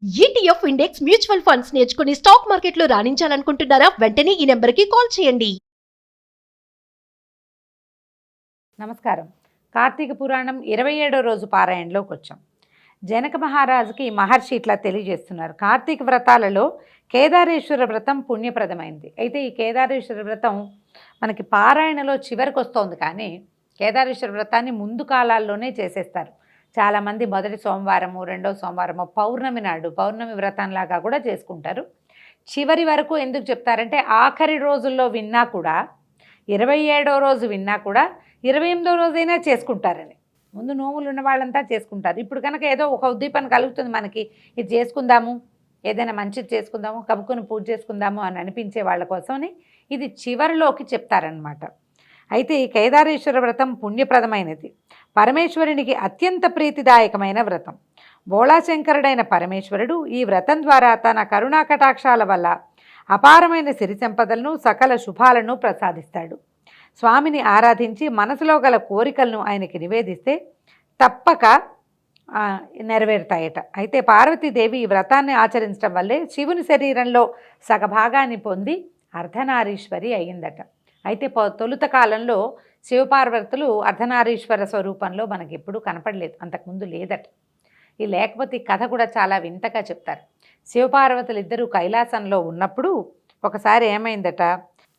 ETF index mutual funds నేర్చుకుని stock మార్కెట్లో రాణించాలనుకుంటున్నారా? వెంటనే ఈ నెంబర్కి కాల్ చేయండి. నమస్కారం. కార్తీక పురాణం 27వ రోజు పారాయణలోకి వచ్చాం. జనక మహారాజుకి మహర్షి ఇట్లా తెలియజేస్తున్నారు. కార్తీక వ్రతాలలో కేదారేశ్వర వ్రతం పుణ్యప్రదమైంది. అయితే ఈ కేదారేశ్వర వ్రతం మనకి పారాయణలో చివరికి వస్తోంది, కానీ కేదారేశ్వర వ్రతాన్ని ముందు కాలాల్లోనే చేసేస్తారు. చాలామంది మొదటి సోమవారము, రెండవ సోమవారము, పౌర్ణమి నాడు పౌర్ణమి వ్రతంలాగా కూడా చేసుకుంటారు. చివరి వరకు ఎందుకు చెప్తారంటే ఆఖరి రోజుల్లో విన్నా కూడా, 27వ రోజు విన్నా కూడా 28వ రోజైనా చేసుకుంటారని. ముందు నోములు ఉన్న వాళ్ళంతా చేసుకుంటారు. ఇప్పుడు కనుక ఏదో ఒక ఉద్దీపన కలుగుతుంది మనకి, ఇది చేసుకుందాము, ఏదైనా మంచిది చేసుకుందాము, కబుక్కుని పూజ చేసుకుందాము అని అనిపించే వాళ్ళ కోసమని ఇది చివరిలోకి చెప్తారనమాట. అయితే ఈ కేదారేశ్వర వ్రతం పుణ్యప్రదమైనది, పరమేశ్వరునికి అత్యంత ప్రీతిదాయకమైన వ్రతం. బోళాశంకరుడైన పరమేశ్వరుడు ఈ వ్రతం ద్వారా తన కరుణా కటాక్షాల వల్ల అపారమైన సిరి సంపదలను, సకల శుభాలను ప్రసాదిస్తాడు. స్వామిని ఆరాధించి మనసులో గల కోరికలను ఆయనకి నివేదిస్తే తప్పక నెరవేరుతాయట. అయితే పార్వతీదేవి ఈ వ్రతాన్ని ఆచరించడం వల్లే శివుని శరీరంలో సగభాగాన్ని పొంది అర్ధనారీశ్వరి అయ్యిందట. అయితే తొలుత కాలంలో శివపార్వతులు అర్ధనారీశ్వర స్వరూపంలో మనకి ఎప్పుడూ కనపడలేదు, అంతకుముందు లేదట. ఈ లేకపోతే ఈ కథ కూడా చాలా వింతగా చెప్తారు. శివపార్వతులు ఇద్దరూ కైలాసంలో ఉన్నప్పుడు ఒకసారి ఏమైందట,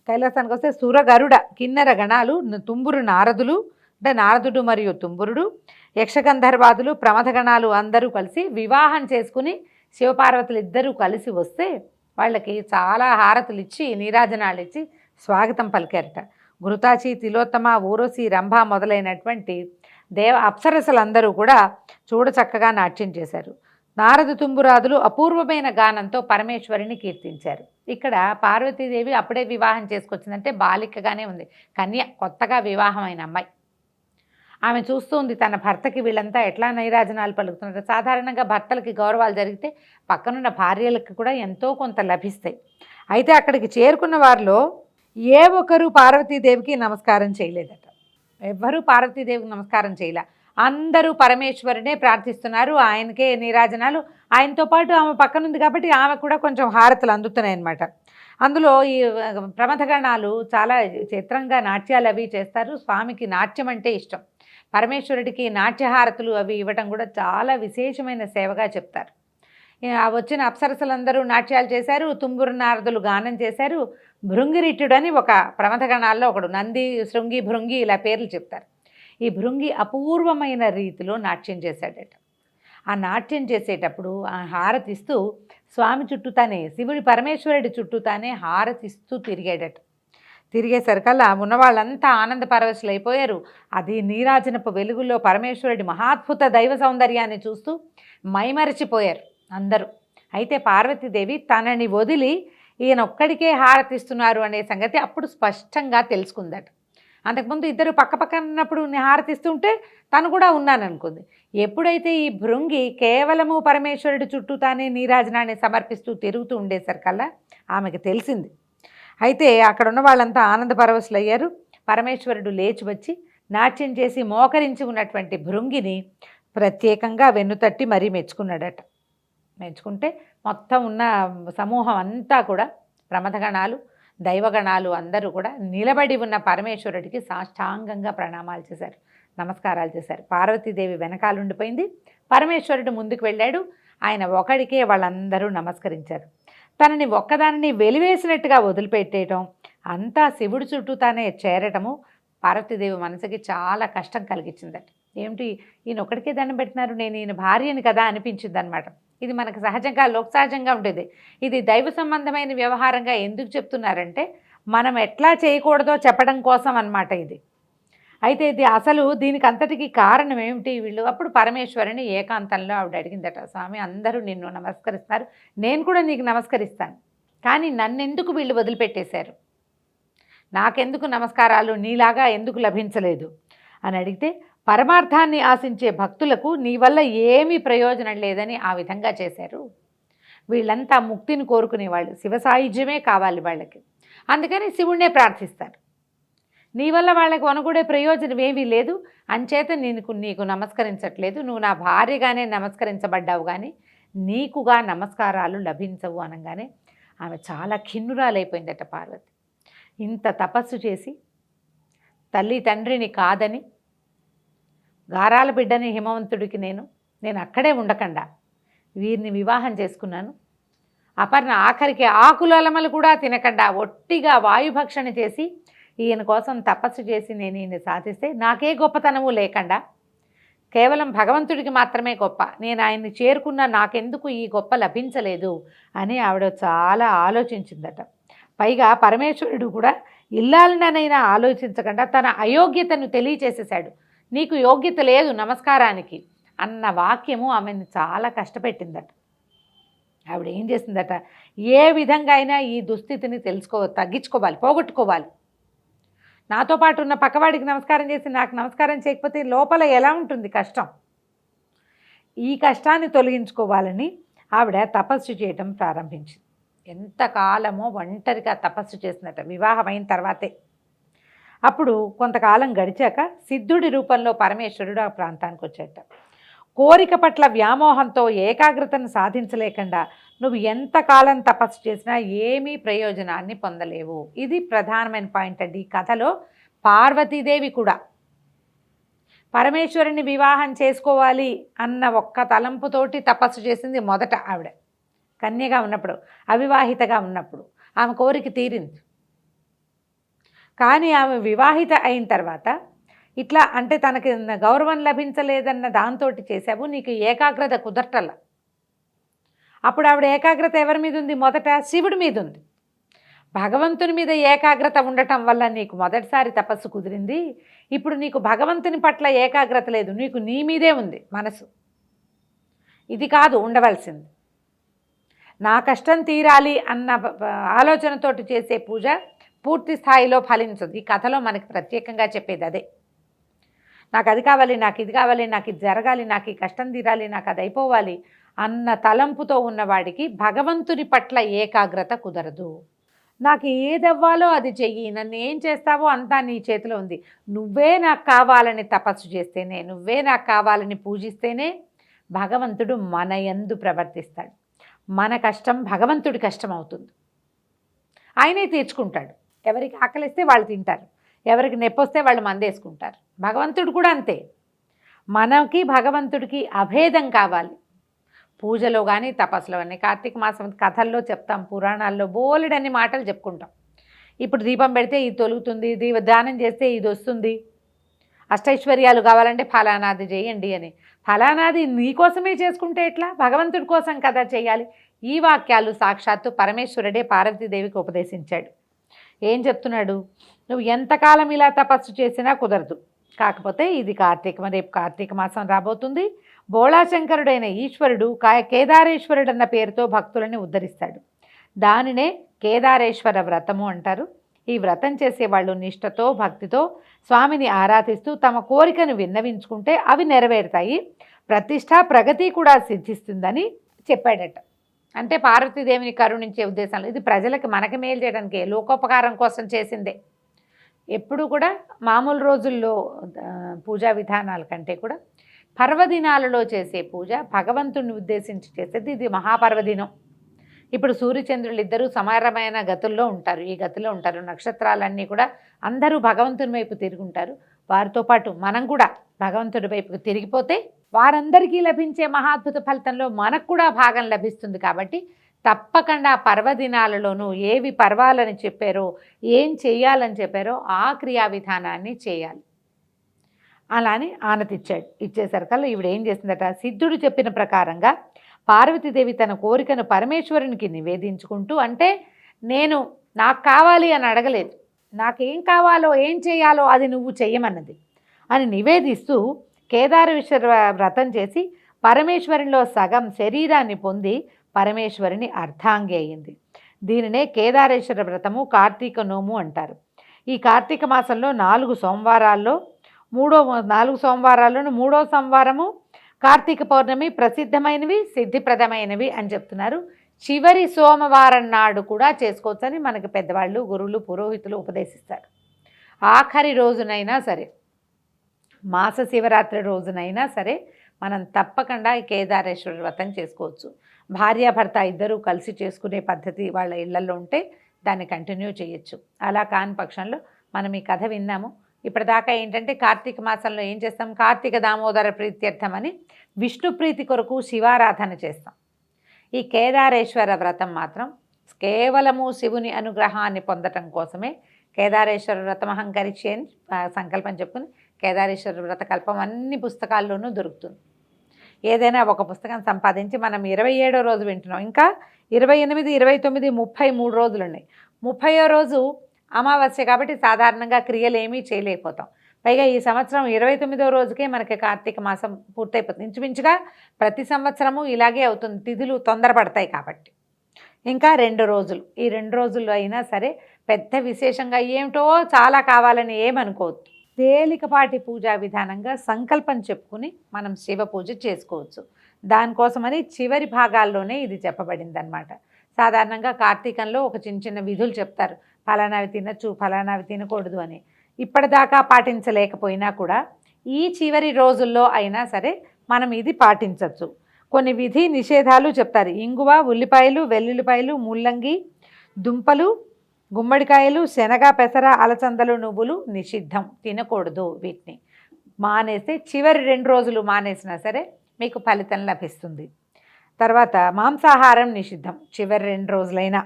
కైలాసానికి వస్తే సురగరుడ కిన్నెర గణాలు, తుంబురు నారదులు అంటే నారదుడు మరియు తుంబురుడు, యక్షగంధర్వాదులు, ప్రమథగణాలు అందరూ కలిసి వివాహం చేసుకుని శివపార్వతులు ఇద్దరూ కలిసి వస్తే వాళ్ళకి చాలా హారతులు ఇచ్చి నీరాజనాలు ఇచ్చి స్వాగతం పలికారట. ఘృతాచి, తిలోత్తమ, ఊర్వశి, రంభ మొదలైనటువంటి అప్సరసలందరూ కూడా చూడచక్కగా నాట్యం చేశారు. నారద తుంబురాదులు అపూర్వమైన గానంతో పరమేశ్వరిని కీర్తించారు. ఇక్కడ పార్వతీదేవి అప్పుడే వివాహం చేసుకొచ్చిందంటే బాలికగానే ఉంది, కన్య, కొత్తగా వివాహమైన అమ్మాయి. ఆమె చూస్తూ ఉంది తన భర్తకి వీళ్ళంతా ఎట్లా నైరాజనాలు పలుకుతున్నారు. సాధారణంగా భర్తలకి గౌరవాలు జరిగితే పక్కనున్న భార్యలకు కూడా ఎంతో కొంత లభిస్తాయి. అయితే అక్కడికి చేరుకున్న వారిలో ఏ ఒక్కరూ పార్వతీదేవికి నమస్కారం చేయలేదట. ఎవ్వరూ పార్వతీదేవికి నమస్కారం చేయలే. అందరూ పరమేశ్వరునే ప్రార్థిస్తున్నారు, ఆయనకే నీరాజనాలు. ఆయనతో పాటు ఆమె పక్కనుంది కాబట్టి ఆమె కూడా కొంచెం హారతులు అందుతున్నాయి అన్నమాట. అందులో ఈ ప్రమథగణాలు చాలా చిత్రంగా నాట్యాలు అవి చేస్తారు. స్వామికి నాట్యం అంటే ఇష్టం. పరమేశ్వరుడికి నాట్యహారతులు అవి ఇవ్వటం కూడా చాలా విశేషమైన సేవగా చెప్తారు. వచ్చిన అప్సరసలందరూ నాట్యాలు చేశారు, తుంబురు నారదులు గానం చేశారు. భృంగిరిట్టుడు అని ఒక ప్రమథగణాల్లో ఒకడు, నంది, శృంగి, భృంగి ఇలా పేర్లు చెప్తారు. ఈ భృంగి అపూర్వమైన రీతిలో నాట్యం చేశాడట. ఆ నాట్యం చేసేటప్పుడు ఆ హారతిస్తూ స్వామి చుట్టూతానే, శివుడి పరమేశ్వరుడి చుట్టూతానే హారతిస్తూ తిరిగాడట. తిరిగేసరికల్లా ఉన్నవాళ్ళంతా ఆనంద పరవశులైపోయారు. అది నీరాజనపు వెలుగులో పరమేశ్వరుడి మహాద్భుత దైవ సౌందర్యాన్ని చూస్తూ మైమరచిపోయారు అందరూ. అయితే పార్వతీదేవి తనని వదిలి ఈయన ఒక్కడికే హారతిస్తున్నారు అనే సంగతి అప్పుడు స్పష్టంగా తెలుసుకుందట. అంతకుముందు ఇద్దరు పక్కపక్కన ఉన్నప్పుడు హారతిస్తుంటే తను కూడా ఉన్నాననుకుంది. ఎప్పుడైతే ఈ భృంగి కేవలము పరమేశ్వరుడి చుట్టూ తానే నీరాజనాన్ని సమర్పిస్తూ తిరుగుతూ ఉండేసరికల్లా ఆమెకు తెలిసింది. అయితే అక్కడ ఉన్న వాళ్ళంతా ఆనంద పరవశులయ్యారు. పరమేశ్వరుడు లేచి వచ్చి నాట్యం చేసి మోకరించి ఉన్నటువంటి భృంగిని ప్రత్యేకంగా వెన్నుతట్టి మరీ మెచ్చుకున్నాడట. మెచ్చుకుంటే మొత్తం ఉన్న సమూహం అంతా కూడా, ప్రమథగణాలు, దైవగణాలు అందరూ కూడా నిలబడి ఉన్న పరమేశ్వరుడికి సాష్టాంగంగా ప్రణామాలు చేశారు, నమస్కారాలు చేశారు. పార్వతీదేవి వెనకాలుండిపోయింది, పరమేశ్వరుడు ముందుకు వెళ్ళాడు. ఆయన ఒకడికే వాళ్ళందరూ నమస్కరించారు. తనని ఒక్కదానిని వెలివేసినట్టుగా వదిలిపెట్టేయటం, అంతా శివుడి చుట్టూ తానే చేరటము పార్వతీదేవి మనసుకి చాలా కష్టం కలిగించిందట. ఏమిటి ఈయన ఒక్కడికే దండం పెట్టినారు, నేను ఈయన భార్యని కదా అనిపించింది అనమాట. ఇది మనకు సహజంగా లోకసహజంగా ఉండేది. ఇది దైవ సంబంధమైన వ్యవహారంగా ఎందుకు చెప్తున్నారంటే మనం ఎట్లా చేయకూడదో చెప్పడం కోసం అన్నమాట ఇది. అయితే ఇది అసలు దీనికి అంతటికి కారణం ఏమిటి? వీళ్ళు అప్పుడు పరమేశ్వరుని ఏకాంతంలో ఆవిడ అడిగిందట, స్వామి అందరూ నిన్ను నమస్కరిస్తారు, నేను కూడా నీకు నమస్కరిస్తాను, కానీ నన్నెందుకు వీళ్ళు వదిలిపెట్టేశారు, నాకెందుకు నమస్కారాలు నీలాగా ఎందుకు లభించలేదు అని అడిగితే, పరమార్థాన్ని ఆశించే భక్తులకు నీ వల్ల ఏమీ ప్రయోజనం లేదని ఆ విధంగా చేశారు. వీళ్ళంతా ముక్తిని కోరుకునేవాళ్ళు, శివ సాయుధ్యమే కావాలి వాళ్ళకి, అందుకని శివుణ్ణే ప్రార్థిస్తారు. నీ వల్ల వాళ్ళకి వనగూడే ప్రయోజనం ఏమీ లేదు, అంచేత నీకు నమస్కరించట్లేదు, నువ్వు నా భార్యగానే నమస్కరించబడ్డావు, కానీ నీకుగా నమస్కారాలు లభించవు అనగానే ఆమె చాలా ఖిన్నురాలైపోయిందట పార్వతి. ఇంత తపస్సు చేసి తల్లి తండ్రిని కాదని గారాల బిడ్డని హిమవంతుడికి నేను అక్కడే ఉండకుండా వీరిని వివాహం చేసుకున్నాను. అపర్ణ ఆఖరికి ఆకులలమలు కూడా తినకుండా ఒట్టిగా వాయుభక్షణ చేసి ఈయన కోసం తపస్సు చేసి నేను ఈయన సాధిస్తే నాకే గొప్పతనము లేకుండా కేవలం భగవంతుడికి మాత్రమే గొప్ప, నేను ఆయన్ని చేరుకున్న నాకెందుకు ఈ గొప్ప లభించలేదు అని ఆవిడ చాలా ఆలోచించిందట. పైగా పరమేశ్వరుడు కూడా ఇల్లాలనైనా ఆలోచించకుండా తన అయోగ్యతను తెలియచేసేశాడు. నీకు యోగ్యత లేదు నమస్కారానికి అన్న వాక్యము ఆమెను చాలా కష్టపెట్టిందట. ఆవిడ ఏం చేసిందట, ఏ విధంగా అయినా ఈ దుస్థితిని తగ్గించుకోవాలి, పోగొట్టుకోవాలి. నాతో పాటు ఉన్న పక్కవాడికి నమస్కారం చేసి నాకు నమస్కారం చేయకపోతే లోపల ఎలా ఉంటుంది కష్టం. ఈ కష్టాన్ని తొలగించుకోవాలని ఆవిడ తపస్సు చేయటం ప్రారంభించింది. ఎంతకాలమో ఒంటరిగా తపస్సు చేసినట్ట వివాహం అయిన తర్వాతే. అప్పుడు కొంతకాలం గడిచాక సిద్ధుడి రూపంలో పరమేశ్వరుడు ఆ ప్రాంతానికి వచ్చేట. కోరిక పట్ల వ్యామోహంతో ఏకాగ్రతను సాధించలేకుండా నువ్వు ఎంతకాలం తపస్సు చేసినా ఏమీ ప్రయోజనాన్ని పొందలేవు. ఇది ప్రధానమైన పాయింట్ అండి. ఈ కథలో పార్వతీదేవి కూడా పరమేశ్వరుని వివాహం చేసుకోవాలి అన్న ఒక్క తలంపుతోటి తపస్సు చేసింది మొదట. ఆవిడ కన్యగా ఉన్నప్పుడు, అవివాహితగా ఉన్నప్పుడు ఆమె కోరిక తీరింది. కానీ ఆమె వివాహిత అయిన తర్వాత ఇట్లా అంటే తనకి గౌరవం లభించలేదన్న దాంతో చేసావు, నీకు ఏకాగ్రత కుదరటల్ల. అప్పుడు ఆవిడ ఏకాగ్రత ఎవరి మీద ఉంది? మొదట శివుడి మీద ఉంది. భగవంతుని మీద ఏకాగ్రత ఉండటం వల్ల నీకు మొదటిసారి తపస్సు కుదిరింది. ఇప్పుడు నీకు భగవంతుని పట్ల ఏకాగ్రత లేదు, నీకు నీ మీదే ఉంది మనసు. ఇది కాదు ఉండవలసింది. నా కష్టం తీరాలి అన్న ఆలోచనతోటి చేసే పూజ పూర్తి స్థాయిలో ఫలించదు. ఈ కథలో మనకి ప్రత్యేకంగా చెప్పేది అదే. నాకు అది కావాలి, నాకు ఇది కావాలి, నాకు ఇది జరగాలి, నాకు ఈ కష్టం తీరాలి, నాకు అది అయిపోవాలి అన్న తలంపుతో ఉన్నవాడికి భగవంతుని పట్ల ఏకాగ్రత కుదరదు. నాకు ఏదవ్వాలో అది చెయ్యి, నన్ను ఏం చేస్తావో అంతా నీ చేతిలో ఉంది, నువ్వే నాకు కావాలని తపస్సు చేస్తేనే, నువ్వే నాకు కావాలని పూజిస్తేనే భగవంతుడు మన యందు ప్రవర్తిస్తాడు. మన కష్టం భగవంతుడి కష్టం అవుతుంది. ఆయనే తీర్చుకుంటాడు. ఎవరికి ఆకలిస్తే వాళ్ళు తింటారు, ఎవరికి నొప్పొస్తే వాళ్ళు మందేసుకుంటారు. భగవంతుడు కూడా అంతే. మనకి భగవంతుడికి అభేదం కావాలి. పూజలో కానీ తపస్సులో కానీ కార్తీక మాసం కథల్లో చెప్తాం, పురాణాల్లో బోలెడన్ని మాటలు చెప్పుకుంటాం. ఇప్పుడు దీపం పెడితే ఇది తొలుగుతుంది, దానం చేస్తే ఇది వస్తుంది, అష్టైశ్వర్యాలు కావాలంటే ఫలానాది చేయండి అని. ఫలానాది నీకోసమే చేసుకుంటే ఎట్లా? భగవంతుడి కోసం కదా చేయాలి. ఈ వాక్యాలు సాక్షాత్తు పరమేశ్వరుడే పార్వతీదేవికి ఉపదేశించాడు. ఏం చెప్తున్నాడు? నువ్వు ఎంతకాలం ఇలా తపస్సు చేసినా కుదరదు. కాకపోతే ఇది రేపు కార్తీక మాసం రాబోతుంది. బోళాశంకరుడైన ఈశ్వరుడు కేదారేశ్వరుడు అన్న పేరుతో భక్తులని ఉద్ధరిస్తాడు. దానినే కేదారేశ్వర వ్రతము అంటారు. ఈ వ్రతం చేసేవాళ్ళు నిష్ఠతో భక్తితో స్వామిని ఆరాధిస్తూ తమ కోరికను విన్నవించుకుంటే అవి నెరవేరుతాయి, ప్రతిష్ట ప్రగతి కూడా సిద్ధిస్తుందని చెప్పాడట. అంటే పార్వతీదేవిని కరుణించే ఉద్దేశంలో ఇది ప్రజలకు మనకి మేలు చేయడానికి, లోకోపకారం కోసం చేసిందే. ఎప్పుడు కూడా మామూలు రోజుల్లో పూజా విధానాల కంటే కూడా పర్వదినాలలో చేసే పూజ భగవంతుడిని ఉద్దేశించి చేసేది. ఇది మహాపర్వదినం. ఇప్పుడు సూర్యచంద్రులు ఇద్దరూ సమానమైన గతుల్లో ఉంటారు, ఈ గతిలో ఉంటారు. నక్షత్రాలన్నీ కూడా అందరూ భగవంతుని వైపు తిరుగుంటారు. వారితో పాటు మనం కూడా భగవంతుడి వైపుకు తిరిగిపోతే వారందరికీ లభించే మహాద్భుత ఫలితంలో మనకు కూడా భాగం లభిస్తుంది. కాబట్టి తప్పకుండా పర్వదినాలలోనూ ఏవి పర్వాలని చెప్పారో, ఏం చేయాలని చెప్పారో ఆ క్రియా విధానాన్ని చేయాలి. అలానే ఆనతిచ్చాడు. ఇచ్చేసరికల్లా ఈవిడ ఏం చేసిందట, సిద్ధుడు చెప్పిన ప్రకారంగా పార్వతీదేవి తన కోరికను పరమేశ్వరునికి నివేదించుకుంటూ, అంటే నాకు కావాలి అని అడగలేదు, నాకేం కావాలో ఏం చేయాలో అది నువ్వు చెయ్యమన్నది అని నివేదిస్తూ కేదారేశ్వర వ్రతం చేసి పరమేశ్వరునిలో సగం శరీరాన్ని పొంది పరమేశ్వరుని అర్ధాంగి అయ్యింది. దీనినే కేదారేశ్వర వ్రతము, కార్తీక నోము అంటారు. ఈ కార్తీక మాసంలో 4 సోమవారాల్లోను మూడో సోమవారము కార్తీక పౌర్ణమి ప్రసిద్ధమైనవి, సిద్ధిప్రదమైనవి అని చెప్తున్నారు. చివరి సోమవారం నాడు కూడా చేసుకోవచ్చని మనకి పెద్దవాళ్ళు, గురువులు, పురోహితులు ఉపదేశిస్తారు. ఆఖరి రోజునైనా సరే, మాస శివరాత్రి రోజునైనా సరే మనం తప్పకుండా ఈ కేదారేశ్వర వ్రతం చేసుకోవచ్చు. భార్యాభర్త ఇద్దరూ కలిసి చేసుకునే పద్ధతి వాళ్ళ ఇళ్లలో ఉంటే దాన్ని కంటిన్యూ చేయొచ్చు. అలా కాని పక్షంలో మనం ఈ కథ విన్నాము. ఇప్పటిదాకా ఏంటంటే కార్తీక మాసంలో ఏం చేస్తాం, కార్తీక దామోదర ప్రీత్యర్థం అని విష్ణు ప్రీతి కొరకు శివారాధన చేస్తాం. ఈ కేదారేశ్వర వ్రతం మాత్రం కేవలము శివుని అనుగ్రహాన్ని పొందటం కోసమే కేదారేశ్వర వ్రతం అహంకరిచి అని సంకల్పం చెప్పుకుని కేదారేశ్వర వ్రత కల్పం అన్ని పుస్తకాల్లోనూ దొరుకుతుంది. ఏదైనా ఒక పుస్తకం సంపాదించి మనం 27వ రోజు వింటున్నాం, ఇంకా 28, 29, 33 రోజులు ఉన్నాయి. 30వ రోజు అమావాస్య కాబట్టి సాధారణంగా క్రియలు ఏమీ చేయలేకపోతాం. పైగా ఈ సంవత్సరం 29వ రోజుకే మనకి కార్తీక మాసం పూర్తయిపోతుంది. ఇంచుమించుగా ప్రతి సంవత్సరము ఇలాగే అవుతుంది, తిథులు తొందరపడతాయి కాబట్టి. ఇంకా 2 రోజులు, ఈ 2 రోజుల్లో అయినా సరే పెద్ద విశేషంగా ఏమిటో చాలా కావాలని ఏమనుకోవద్దు. తేలికపాటి పూజా విధానంగా సంకల్పం చెప్పుకుని మనం శివ పూజ చేసుకోవచ్చు. దానికోసమని చివరి భాగాల్లోనే ఇది చెప్పబడింది అనమాట. సాధారణంగా కార్తీకంలో ఒక చిన్న చిన్న విధులు చెప్తారు, ఫలానావి తినచ్చు, ఫలానావి తినకూడదు అని. ఇప్పటిదాకా పాటించలేకపోయినా కూడా ఈ చివరి రోజుల్లో అయినా సరే మనం ఇది పాటించవచ్చు. కొన్ని విధి నిషేధాలు చెప్తారు. ఇంగువ, ఉల్లిపాయలు, వెల్లుల్లిపాయలు, ముల్లంగి, దుంపలు, గుమ్మడికాయలు, శనగ, పెసర, అలసందలు, నువ్వులు నిషిద్ధం, తినకూడదు. వీటిని మానేస్తే చివరి 2 రోజులు మానేసినా సరే మీకు ఫలితం లభిస్తుంది. తర్వాత మాంసాహారం నిషిద్ధం, చివరి 2 రోజులైనా.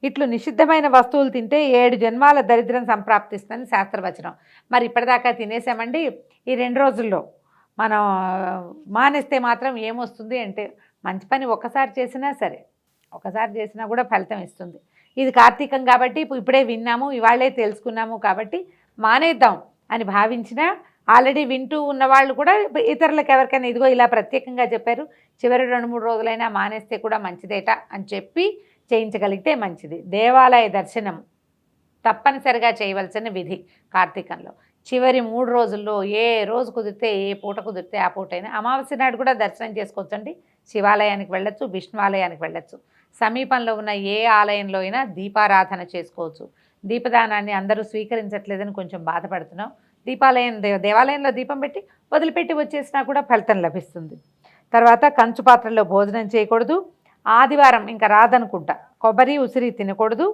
ఇట్లు నిషిద్ధమైన వస్తువులు తింటే 7 జన్మాల దరిద్రం సంప్రాప్తిస్తుందని శాస్త్రవచనం. మరి ఇప్పటిదాకా తినేసామండి, ఈ 2 రోజుల్లో మనం మానేస్తే మాత్రం ఏమొస్తుంది అంటే మంచి పని ఒకసారి చేసినా సరే, ఒకసారి చేసినా కూడా ఫలితం ఇస్తుంది. ఇది కార్తీకం కాబట్టి ఇప్పుడే విన్నాము, ఇవాళే తెలుసుకున్నాము కాబట్టి మానేద్దాం అని భావించినా ఆల్రెడీ వింటూ ఉన్నవాళ్ళు కూడా ఇతరులకు ఎవరికైనా ఇదిగో ఇలా ప్రత్యేకంగా చెప్పారు, చివరి 2-3 రోజులైనా మానేస్తే కూడా మంచిదేట అని చెప్పి చేయించగలిగితే మంచిది. దేవాలయ దర్శనం తప్పనిసరిగా చేయవలసిన విధి కార్తీకంలో. చివరి 3 రోజుల్లో ఏ రోజు కుదిరితే, ఏ పూట కుదిరితే ఆ పూటైనా, అమావాస్య నాడు కూడా దర్శనం చేసుకోవచ్చండి. శివాలయానికి వెళ్ళొచ్చు, విష్ణువాలయానికి వెళ్ళొచ్చు. సమీపంలో ఉన్న ఏ ఆలయంలో అయినా దీపారాధన చేసుకోవచ్చు. దీపదానాన్ని అందరూ స్వీకరించట్లేదని కొంచెం బాధపడుతున్నాం. దేవాలయంలో దీపం పెట్టి వదిలిపెట్టి వచ్చేసినా కూడా ఫలితం లభిస్తుంది. తర్వాత కంచు పాత్రలో భోజనం చేయకూడదు. ఆదివారం ఇంకా రాదనుకుంటా కొబ్బరి, ఉసిరి తినకూడదు.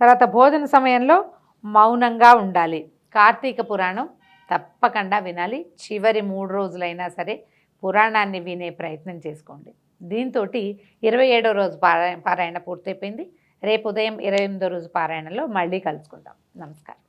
తర్వాత భోజన సమయంలో మౌనంగా ఉండాలి. కార్తీక పురాణం తప్పకుండా వినాలి. చివరి 3 రోజులైనా సరే పురాణాన్ని వినే ప్రయత్నం చేసుకోండి. దీంతో 27వ రోజు పారాయణ పూర్తయిపోయింది. రేపు ఉదయం 28వ రోజు పారాయణలో మళ్ళీ కలుసుకుందాం. నమస్కారం.